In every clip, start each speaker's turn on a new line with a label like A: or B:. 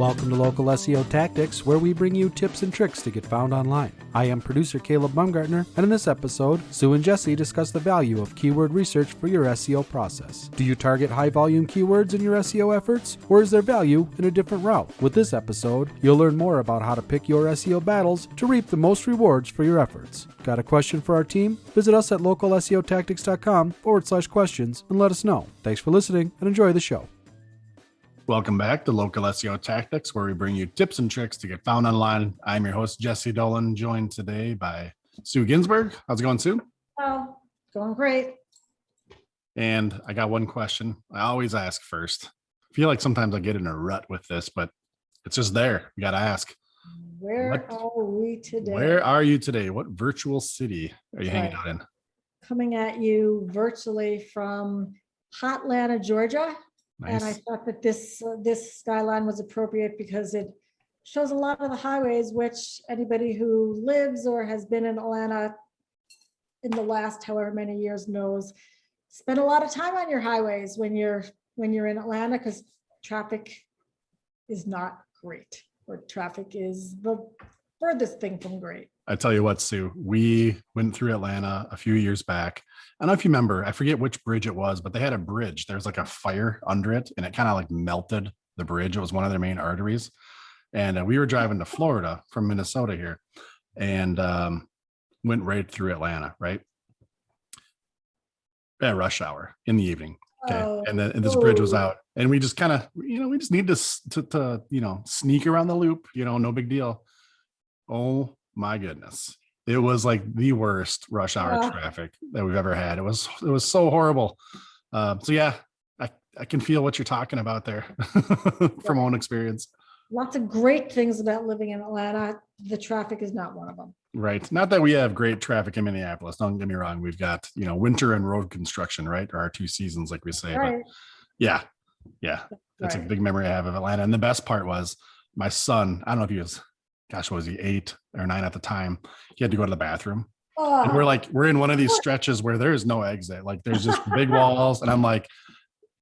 A: Welcome to Local SEO Tactics, where we bring you tips and tricks to get found online. I am producer Caleb Baumgartner, and in this episode, Sue and Jesse discuss the value of keyword research for your SEO process. Do you target high-volume keywords in your SEO efforts, or is there value in a different route? With this episode, you'll learn more about how to pick your SEO battles to reap the most rewards for your efforts. Got a question for our team? Visit us at localseotactics.com/questions and let us know. Thanks for listening and enjoy the show.
B: Welcome back to Local SEO Tactics, where we bring you tips and tricks to get found online. I'm your host, Jesse Dolan, joined today by Sue Ginsburg. How's it going, Sue?
C: Oh, going great.
B: And I got one question I always ask first. I feel like sometimes I get in a rut with this, but it's just there. You got to ask.
C: Where are we today?
B: Where are you today? What virtual city are you hanging out in?
C: Coming at you virtually from Hotlanta, Georgia.
B: Nice.
C: And I thought that this skyline was appropriate because it shows a lot of the highways, which anybody who lives or has been in Atlanta in the last however many years knows. Spend a lot of time on your highways when you're in Atlanta, because traffic is not great, or traffic is the furthest thing from great.
B: I tell you what, Sue, we went through Atlanta a few years back. I don't know if you remember, I forget which bridge it was, but they had a bridge. There's like a fire under it, and it kind of like melted the bridge. It was one of their main arteries. And we were driving to Florida from Minnesota here, and went right through Atlanta, right? At rush hour in the evening. Okay.
C: Oh,
B: and then this bridge was out, and we just kind of, we just need to sneak around the loop, no big deal. Oh my goodness. It was like the worst rush hour traffic that we've ever had. It was so horrible. So yeah, I can feel what you're talking about there from own experience.
C: Lots of great things about living in Atlanta. The traffic is not one of them.
B: Right. Not that we have great traffic in Minneapolis. Don't get me wrong. We've got, winter and road construction, right? Or our two seasons, like we say.
C: Right.
B: But yeah. That's a big memory I have of Atlanta. And the best part was my son, I don't know if he was, was he 8 or 9 at the time? He had to go to the bathroom.
C: Oh.
B: And we're in one of these stretches where there is no exit. Like there's just big walls. And I'm like,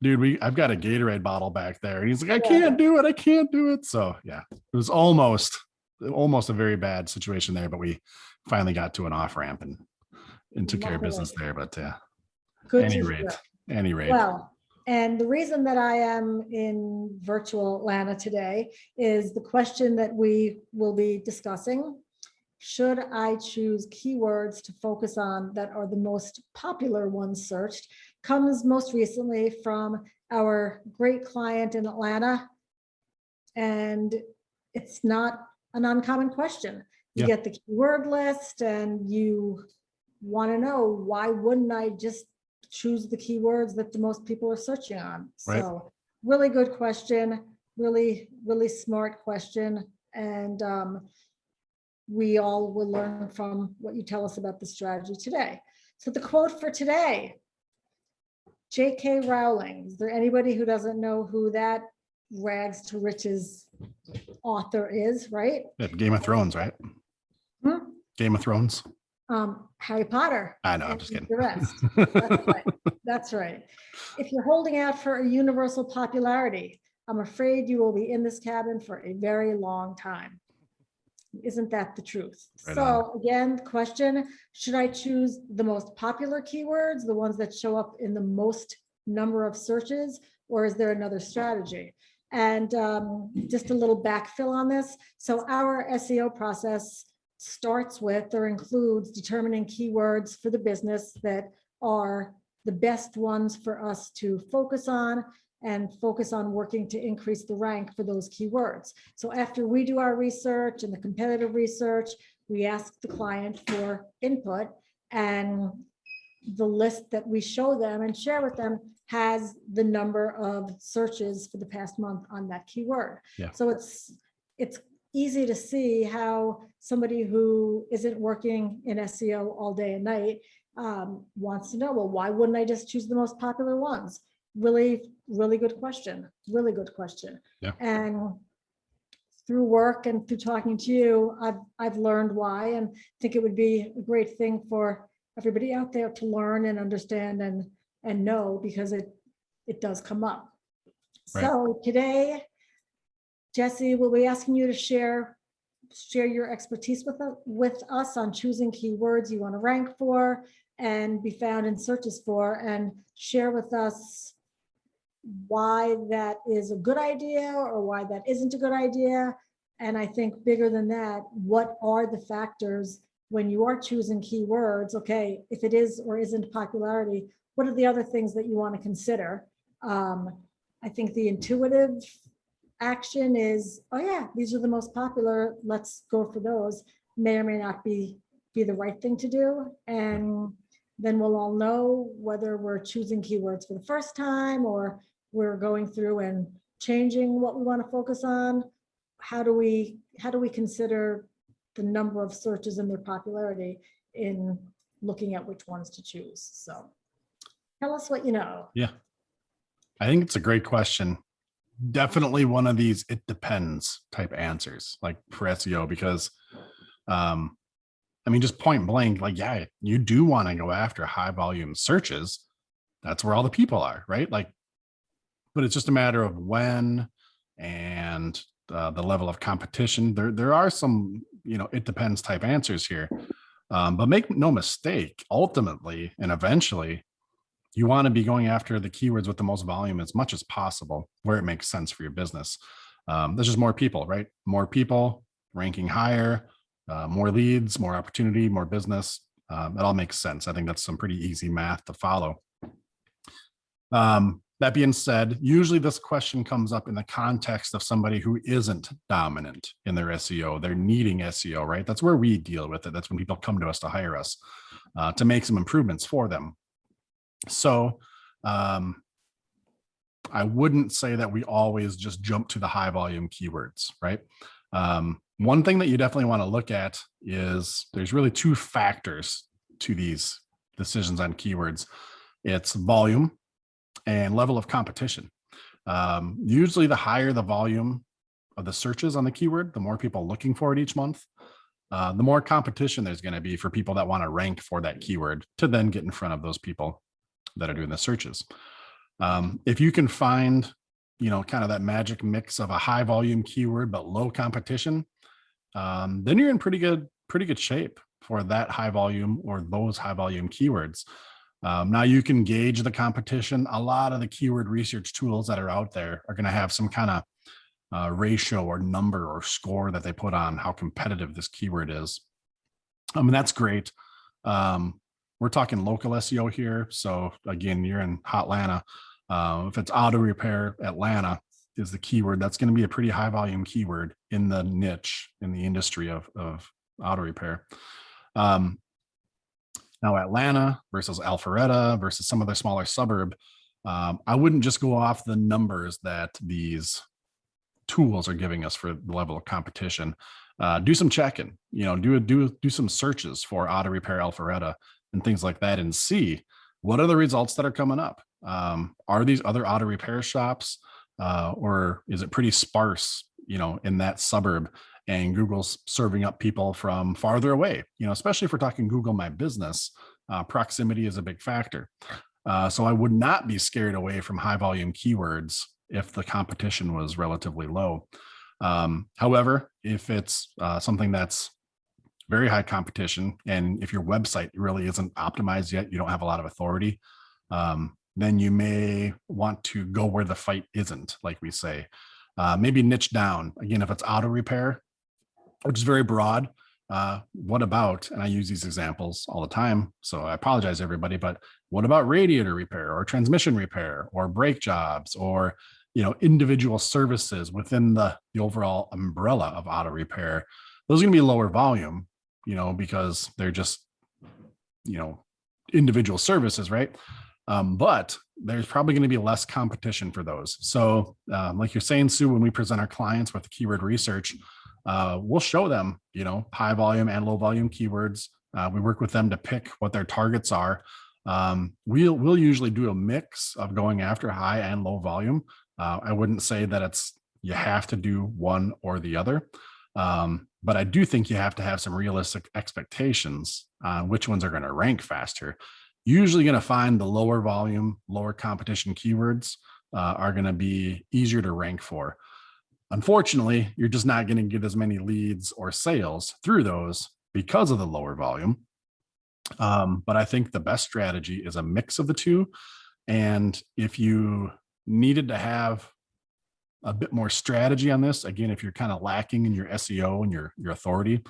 B: dude, I've got a Gatorade bottle back there. And he's like, I can't do it. So yeah, it was almost a very bad situation there, but we finally got to an off ramp and took care of business there. But any rate.
C: Well, and the reason that I am in virtual Atlanta today is the question that we will be discussing. Should I choose keywords to focus on that are the most popular ones searched? Comes most recently from our great client in Atlanta. And it's not an uncommon question. You get the keyword list and you want to know, why wouldn't I just choose the keywords that the most people are searching on?
B: Right.
C: So really good question, really, really smart question. And we all will learn from what you tell us about the strategy today. So the quote for today, J.K. Rowling. Is there anybody who doesn't know who that rags to riches author is, right?
B: Yeah, Game of Thrones, right? Game of Thrones.
C: Harry Potter.
B: I know, I'm just kidding.
C: The rest. That's right. That's right. If you're holding out for a universal popularity, I'm afraid you will be in this cabin for a very long time. Isn't that the truth?
B: Right
C: so
B: on.
C: Again, the question, should I choose the most popular keywords, the ones that show up in the most number of searches, or is there another strategy? And just a little backfill on this. So our SEO process starts with or includes determining keywords for the business that are the best ones for us to focus on and focus on working to increase the rank for those keywords. So after we do our research and the competitive research, we ask the client for input, and the list that we show them and share with them has the number of searches for the past month on that keyword.
B: Yeah.
C: So it's easy to see how somebody who isn't working in SEO all day and night wants to know, well, why wouldn't I just choose the most popular ones? Really, really good question. Really good question.
B: Yeah.
C: And through work and through talking to you, I've learned why, and think it would be a great thing for everybody out there to learn and understand and know, because it does come up.
B: Right.
C: So today Jesse, we'll be asking you to share your expertise with us on choosing keywords you want to rank for and be found in searches for, and share with us why that is a good idea or why that isn't a good idea. And I think bigger than that, what are the factors when you are choosing keywords? Okay, if it is or isn't popularity, what are the other things that you want to consider? I think the intuitive action is, oh yeah, these are the most popular, let's go for those, may or may not be the right thing to do. And then we'll all know whether we're choosing keywords for the first time or we're going through and changing what we want to focus on. How do we consider the number of searches and their popularity in looking at which ones to choose? So tell us what you know.
B: Yeah, I think it's a great question. Definitely one of these it depends type answers, like for SEO, because I mean, just point blank, like, yeah, you do want to go after high volume searches. That's where all the people are, right? Like, but it's just a matter of when and the level of competition. There are some, it depends type answers here. But make no mistake, ultimately and eventually, you want to be going after the keywords with the most volume as much as possible where it makes sense for your business. There's just more people, right? More people ranking higher, more leads, more opportunity, more business. It all makes sense. I think that's some pretty easy math to follow. That being said, usually this question comes up in the context of somebody who isn't dominant in their SEO. They're needing SEO, right? That's where we deal with it. That's when people come to us to hire us to make some improvements for them. So I wouldn't say that we always just jump to the high volume keywords, right? One thing that you definitely want to look at is there's really two factors to these decisions on keywords. It's volume and level of competition. Usually the higher the volume of the searches on the keyword, the more people looking for it each month, the more competition there's going to be for people that want to rank for that keyword to then get in front of those people that are doing the searches. If you can find, kind of that magic mix of a high volume keyword, but low competition, then you're in pretty good shape for that high volume or those high volume keywords. Now you can gauge the competition. A lot of the keyword research tools that are out there are going to have some kind of ratio or number or score that they put on how competitive this keyword is. I mean, that's great. We're talking local SEO here. So again, you're in Hotlanta. If it's auto repair, Atlanta is the keyword. That's going to be a pretty high volume keyword in the niche, in the industry of auto repair. Now Atlanta versus Alpharetta versus some other smaller suburb, I wouldn't just go off the numbers that these tools are giving us for the level of competition. Do some checking, do some searches for auto repair Alpharetta and things like that, and see what are the results that are coming up. Are these other auto repair shops, or is it pretty sparse, in that suburb? And Google's serving up people from farther away, especially if we're talking Google My Business, proximity is a big factor. So I would not be scared away from high volume keywords if the competition was relatively low. However, if it's something that's very high competition, and if your website really isn't optimized yet, you don't have a lot of authority, then you may want to go where the fight isn't, like we say. Maybe niche down. Again, if it's auto repair, which is very broad, what about, and I use these examples all the time, so I apologize everybody, but what about radiator repair or transmission repair or brake jobs or individual services within the overall umbrella of auto repair? Those are going to be lower volume, because they're just individual services, right? But there's probably going to be less competition for those. So like you're saying, Sue, when we present our clients with keyword research, we'll show them, high volume and low volume keywords. We work with them to pick what their targets are. We'll usually do a mix of going after high and low volume. I wouldn't say that you have to do one or the other. But I do think you have to have some realistic expectations on which ones are going to rank faster. Usually going to find the lower volume, lower competition keywords are going to be easier to rank for. Unfortunately, you're just not going to get as many leads or sales through those because of the lower volume. But I think the best strategy is a mix of the two. And if you needed to have a bit more strategy on this, again, if you're kind of lacking in your SEO and your authority,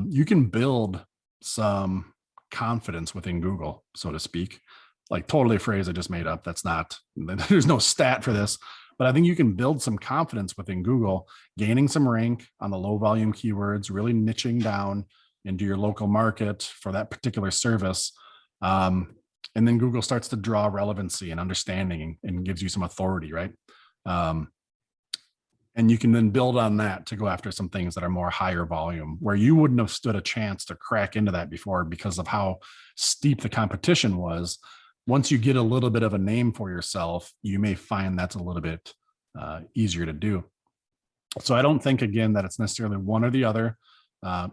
B: you can build some confidence within Google, so to speak. Like totally a phrase I just made up. That's not, there's no stat for this, but I think you can build some confidence within Google, gaining some rank on the low volume keywords, really niching down into your local market for that particular service. And then Google starts to draw relevancy and understanding and gives you some authority, right? And you can then build on that to go after some things that are more higher volume, where you wouldn't have stood a chance to crack into that before because of how steep the competition was. Once you get a little bit of a name for yourself, you may find that's a little bit easier to do. So I don't think, again, that it's necessarily one or the other.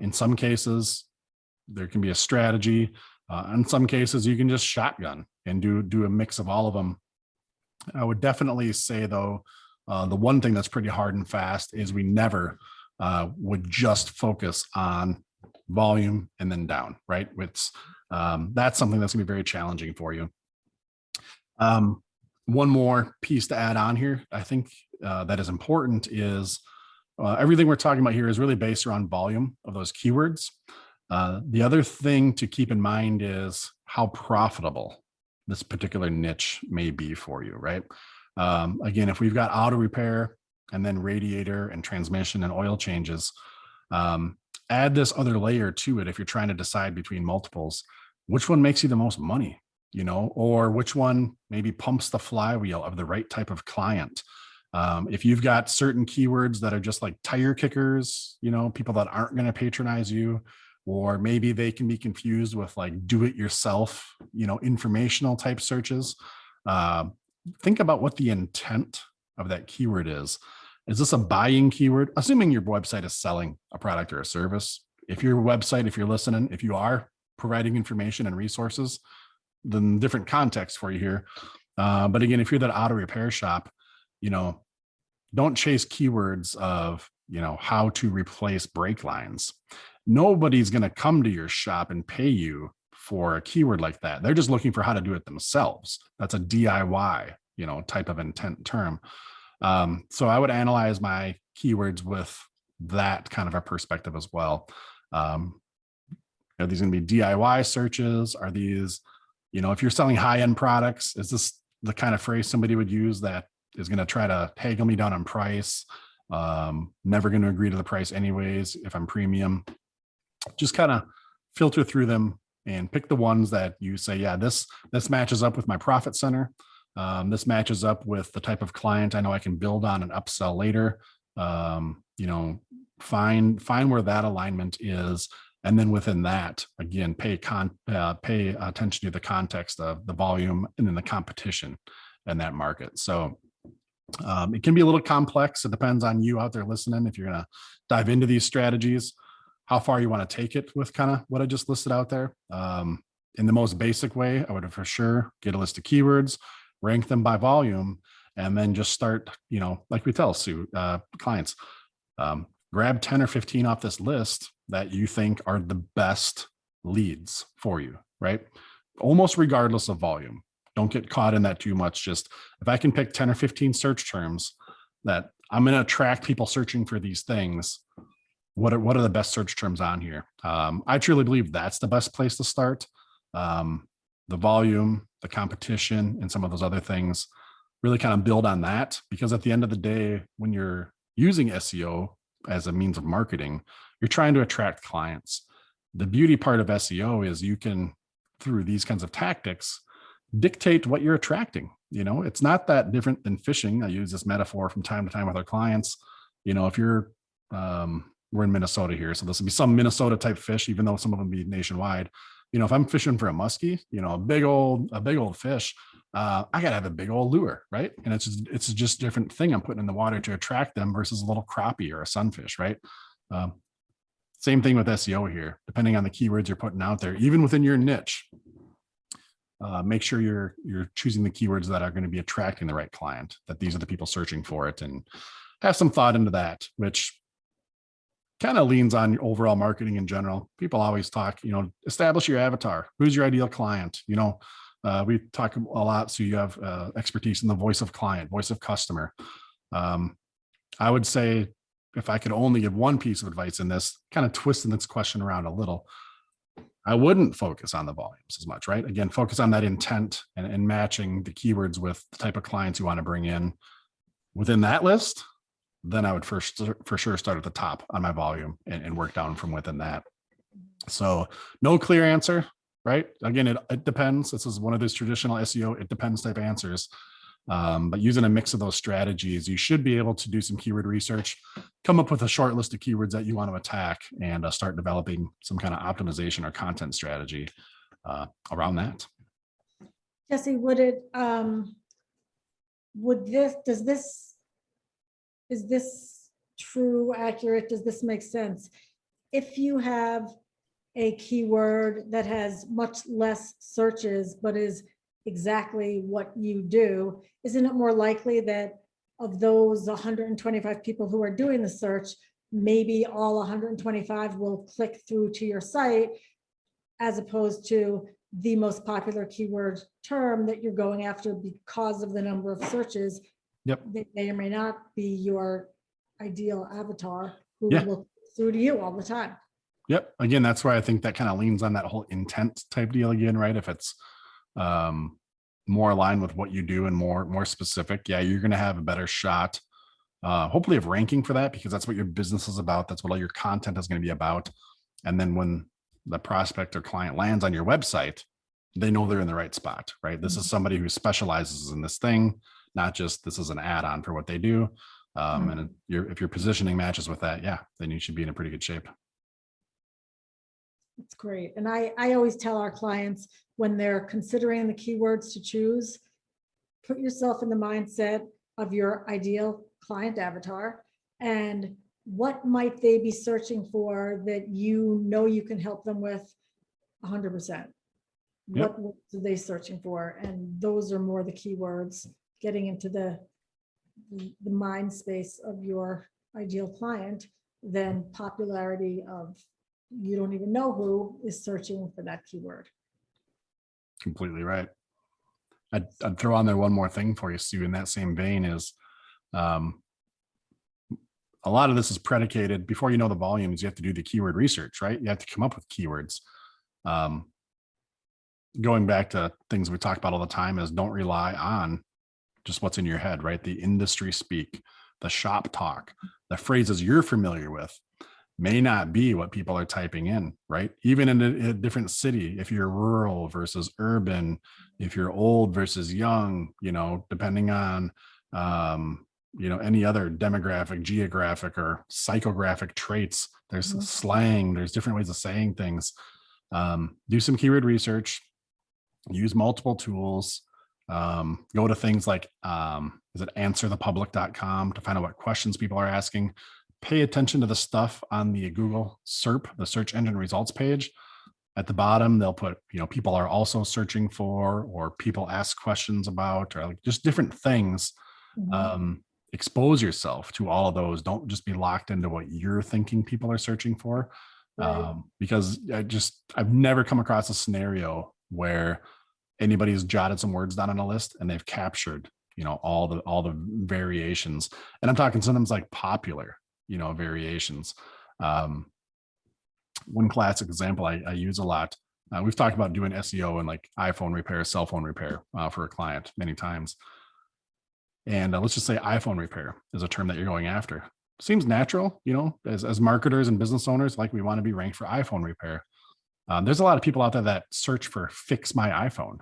B: In some cases, there can be a strategy. In some cases, you can just shotgun and do a mix of all of them. I would definitely say, though, the one thing that's pretty hard and fast is we never would just focus on volume and then down, right? It's that's something that's gonna be very challenging for you. One more piece to add on here, I think that is important is everything we're talking about here is really based around volume of those keywords. The other thing to keep in mind is how profitable this particular niche may be for you, right? Again, if we've got auto repair and then radiator and transmission and oil changes, add this other layer to it if you're trying to decide between multiples, which one makes you the most money, you know, or which one maybe pumps the flywheel of the right type of client. If you've got certain keywords that are just like tire kickers, you know, people that aren't going to patronize you, or maybe they can be confused with like do it yourself, you know, informational type searches. Think about what the intent of that keyword is. Is this a buying keyword? Assuming your website is selling a product or a service. If your website, if you're listening, if you are providing information and resources, then different context for you here. But again, if you're that auto repair shop, you know, don't chase keywords of, you know, how to replace brake lines. Nobody's going to come to your shop and pay you for a keyword like that. They're just looking for how to do it themselves. That's a DIY, you know, type of intent term. So I would analyze my keywords with that kind of a perspective as well. Are these going to be DIY searches? Are these, you know, if you're selling high-end products, is this the kind of phrase somebody would use that is going to try to haggle me down on price? Never going to agree to the price anyways if I'm premium. Just kind of filter through them and pick the ones that you say, yeah, this matches up with my profit center. This matches up with the type of client I know I can build on and upsell later. You know, find where that alignment is. And then within that, again, pay attention to the context of the volume and then the competition in that market. So it can be a little complex. It depends on you out there listening. If you're going to dive into these strategies, how far you want to take it with kind of what I just listed out there. In the most basic way, I would for sure get a list of keywords, rank them by volume, and then just start, you know, like we tell clients, grab 10 or 15 off this list that you think are the best leads for you, right? Almost regardless of volume. Don't get caught in that too much. Just if I can pick 10 or 15 search terms that I'm going to attract people searching for these things, what are the best search terms on here? I truly believe that's the best place to start. The volume, the competition, and some of those other things, really kind of build on that, because at the end of the day, when you're using SEO as a means of marketing, you're trying to attract clients. The beauty part of SEO is you can, through these kinds of tactics, dictate what you're attracting. You know, it's not that different than fishing. I use this metaphor from time to time with our clients. You know, if you're, we're in Minnesota here, so this will be some Minnesota type fish, even though some of them be nationwide. You know, if I'm fishing for a muskie, you know, a big old fish, I gotta have a big old lure, right? And it's just a different thing I'm putting in the water to attract them versus a little crappie or a sunfish, right? Same thing with SEO here, depending on the keywords you're putting out there, even within your niche. Make sure you're choosing the keywords that are going to be attracting the right client, that these are the people searching for it. And have some thought into that, which kind of leans on overall marketing in general. People always talk, establish your avatar. Who's your ideal client? We talk a lot. So you have expertise in the voice of client, voice of customer. I would say if I could only give one piece of advice in this, kind of twisting this question around a little, I wouldn't focus on the volumes as much, right? Again, focus on that intent and matching the keywords with the type of clients you want to bring in within that list. Then I would for sure start at the top on my volume and work down from within that. So no clear answer, right? Again, it depends. This is one of those traditional SEO, it depends type answers. But using a mix of those strategies, you should be able to do some keyword research, come up with a short list of keywords that you want to attack, and start developing some kind of optimization or content strategy around that.
C: Jesse, is this true, accurate? Does this make sense? If you have a keyword that has much less searches, but is exactly what you do, isn't it more likely that of those 125 people who are doing the search, maybe all 125 will click through to your site, as opposed to the most popular keyword term that you're going after because of the number of searches?
B: Yep.
C: They may or may not be your ideal avatar who
B: Yeah.
C: will look through to you all the time.
B: Yep. Again, that's why I think that kind of leans on that whole intent type deal again, right? If it's more aligned with what you do and more specific, yeah, you're going to have a better shot, hopefully, of ranking for that, because that's what your business is about. That's what all your content is going to be about. And then when the prospect or client lands on your website, they know they're in the right spot, right? This is somebody who specializes in this thing, not just this is an add-on for what they do. And if your positioning matches with that, yeah, then you should be in a pretty good shape.
C: That's great. And I always tell our clients when they're considering the keywords to choose, put yourself in the mindset of your ideal client avatar and what might they be searching for that you can help them with 100%.
B: Yep.
C: What are they searching for? And those are more the keywords, getting into the mind space of your ideal client than popularity of you don't even know who is searching for that keyword.
B: Completely right. I'd throw on there one more thing for you, Sue, in that same vein is a lot of this is predicated before you know the volumes, you have to do the keyword research, right? You have to come up with keywords. Going back to things we talk about all the time is don't rely on just what's in your head, right? The industry speak, the shop talk, the phrases you're familiar with may not be what people are typing in, right? Even in a different city, if you're rural versus urban, if you're old versus young, depending on, any other demographic, geographic, or psychographic traits, there's slang, there's different ways of saying things. Do some keyword research, use multiple tools, go to things like, is it answerthepublic.com to find out what questions people are asking. Pay attention to the stuff on the Google SERP, the search engine results page. At the bottom, they'll put, people are also searching for, or people ask questions about, or like just different things. Expose yourself to all of those. Don't just be locked into what you're thinking people are searching for. Right. Because I've never come across a scenario where anybody's jotted some words down on a list and they've captured, all the variations. And I'm talking sometimes like popular, variations. One classic example I use a lot. We've talked about doing SEO and like iPhone repair, cell phone repair for a client many times. And let's just say iPhone repair is a term that you're going after. Seems natural, as marketers and business owners, like we want to be ranked for iPhone repair. There's a lot of people out there that search for fix my iPhone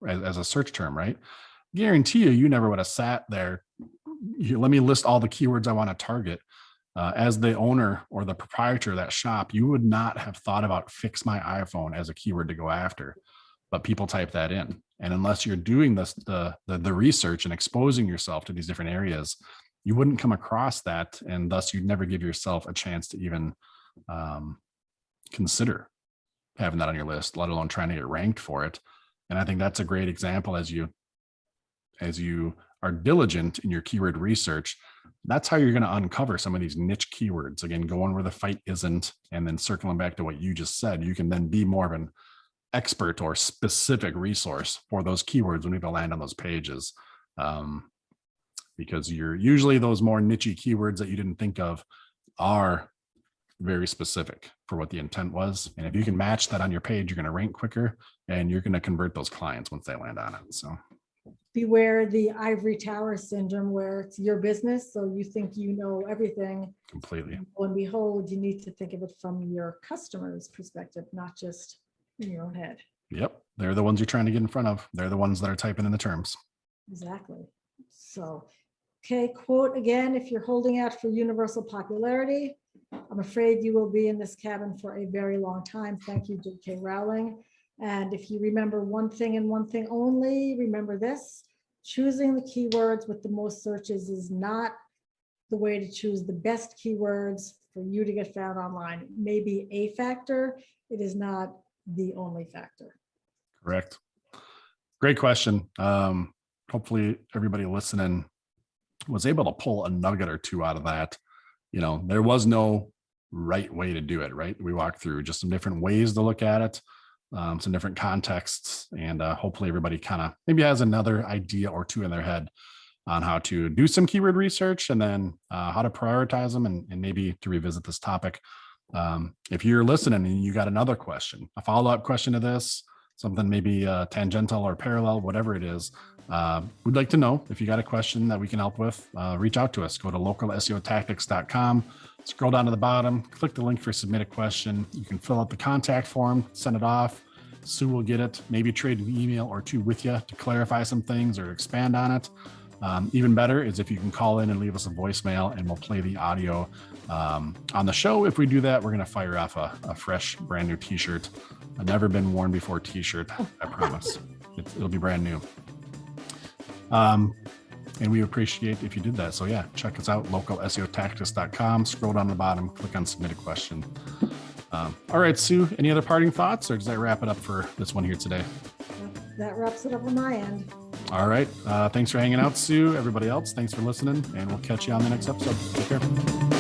B: as a search term, right? Guarantee you never would have sat there. Let me list all the keywords I want to target. As the owner or the proprietor of that shop, you would not have thought about fix my iPhone as a keyword to go after, but people type that in. And unless you're doing this, the research and exposing yourself to these different areas, you wouldn't come across that. And thus you'd never give yourself a chance to even consider having that on your list, let alone trying to get ranked for it. And I think that's a great example as you are diligent in your keyword research. that's how you're going to uncover some of these niche keywords. Again, going where the fight isn't, and then circling back to what you just said, you can then be more of an expert or specific resource for those keywords when we land on those pages. Because you're usually those more niche keywords that you didn't think of are very specific for what the intent was. And if you can match that on your page, you're going to rank quicker and you're going to convert those clients once they land on it. So
C: beware the ivory tower syndrome, where it's your business, so you think you know everything.
B: completely.
C: Lo and behold, you need to think of it from your customer's perspective, not just in your own head.
B: Yep. They're the ones you're trying to get in front of. They're the ones that are typing in the terms.
C: Exactly. So, okay, quote again: if you're holding out for universal popularity, I'm afraid you will be in this cabin for a very long time. Thank you, J.K. Rowling. And if you remember one thing and one thing only, remember this: choosing the keywords with the most searches is not the way to choose the best keywords for you to get found online. It may be a factor, it is not the only factor.
B: Correct. Great question. Hopefully everybody listening was able to pull a nugget or two out of that. There was no right way to do it, right? We walked through just some different ways to look at it, some different contexts, and hopefully everybody kind of maybe has another idea or two in their head on how to do some keyword research, and then how to prioritize them, and maybe to revisit this topic. If you're listening and you got another question, a follow-up question to this, something maybe tangential or parallel, whatever it is, we'd like to know. If you got a question that we can help with, reach out to us. Go to localseotactics.com, scroll down to the bottom, click the link for submit a question. You can fill out the contact form, send it off. Sue will get it, maybe trade an email or two with you to clarify some things or expand on it. Even better is if you can call in and leave us a voicemail, and we'll play the audio on the show. If we do that, we're going to fire off a fresh, brand new t-shirt, a never been worn before t-shirt. I promise. It'll be brand new. And we appreciate if you did that. So yeah, check us out, localseotactics.com, scroll down to the bottom, click on submit a question. All right, Sue, any other parting thoughts, or does that wrap it up for this one here today?
C: That wraps it up on my end.
B: All right. Thanks for hanging out, Sue. Everybody else, thanks for listening, and we'll catch you on the next episode. Take care.